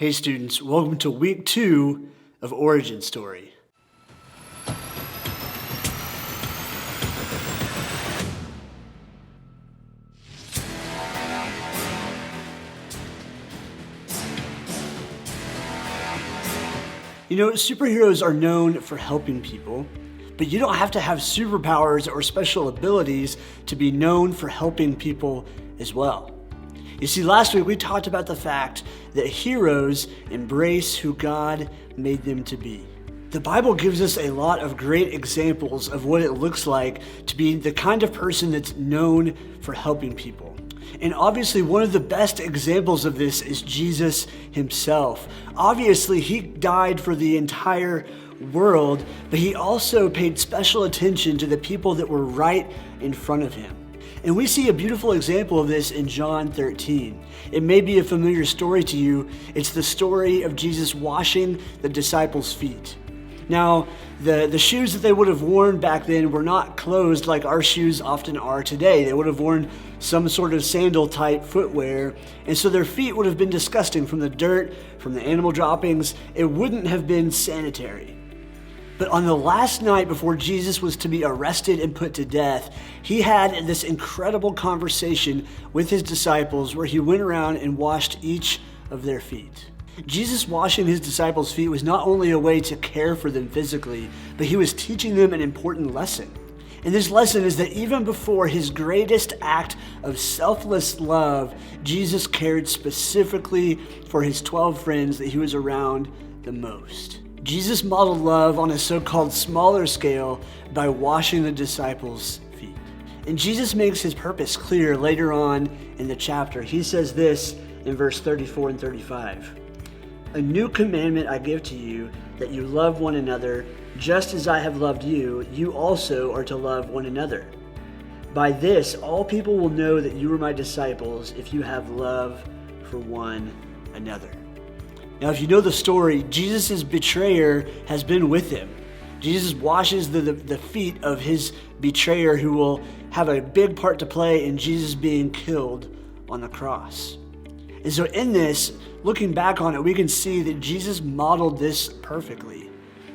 Hey students, welcome to week 2 of Origin Story. You know, superheroes are known for helping people, but you don't have to have superpowers or special abilities to be known for helping people as well. You see, last week we talked about the fact that heroes embrace who God made them to be. The Bible gives us a lot of great examples of what it looks like to be the kind of person that's known for helping people. And obviously, one of the best examples of this is Jesus himself. Obviously, he died for the entire world, but he also paid special attention to the people that were right in front of him. And we see a beautiful example of this in John 13. It may be a familiar story to you. It's the story of Jesus washing the disciples' feet. Now, the shoes that they would have worn back then were not closed like our shoes often are today. They would have worn some sort of sandal-type footwear, and so their feet would have been disgusting from the dirt, from the animal droppings. It wouldn't have been sanitary. But on the last night before Jesus was to be arrested and put to death, he had this incredible conversation with his disciples where he went around and washed each of their feet. Jesus washing his disciples' feet was not only a way to care for them physically, but he was teaching them an important lesson. And this lesson is that even before his greatest act of selfless love, Jesus cared specifically for his 12 friends that he was around the most. Jesus modeled love on a so-called smaller scale by washing the disciples' feet. And Jesus makes his purpose clear later on in the chapter. He says this in verse 34 and 35. "A new commandment I give to you, that you love one another, just as I have loved you, you also are to love one another. By this, all people will know that you are my disciples, if you have love for one another." Now, if you know the story, Jesus' betrayer has been with him. Jesus washes the feet of his betrayer, who will have a big part to play in Jesus being killed on the cross. And so in this, looking back on it, we can see that Jesus modeled this perfectly.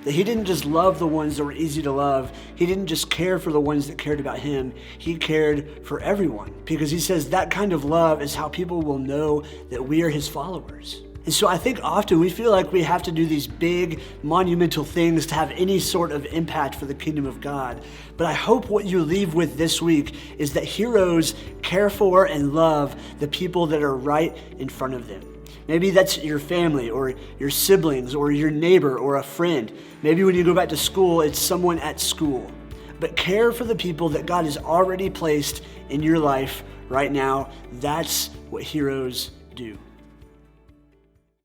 That he didn't just love the ones that were easy to love. He didn't just care for the ones that cared about him. He cared for everyone, because he says that kind of love is how people will know that we are his followers. And so I think often we feel like we have to do these big, monumental things to have any sort of impact for the kingdom of God. But I hope what you leave with this week is that heroes care for and love the people that are right in front of them. Maybe that's your family or your siblings or your neighbor or a friend. Maybe when you go back to school, it's someone at school. But care for the people that God has already placed in your life right now. That's what heroes do.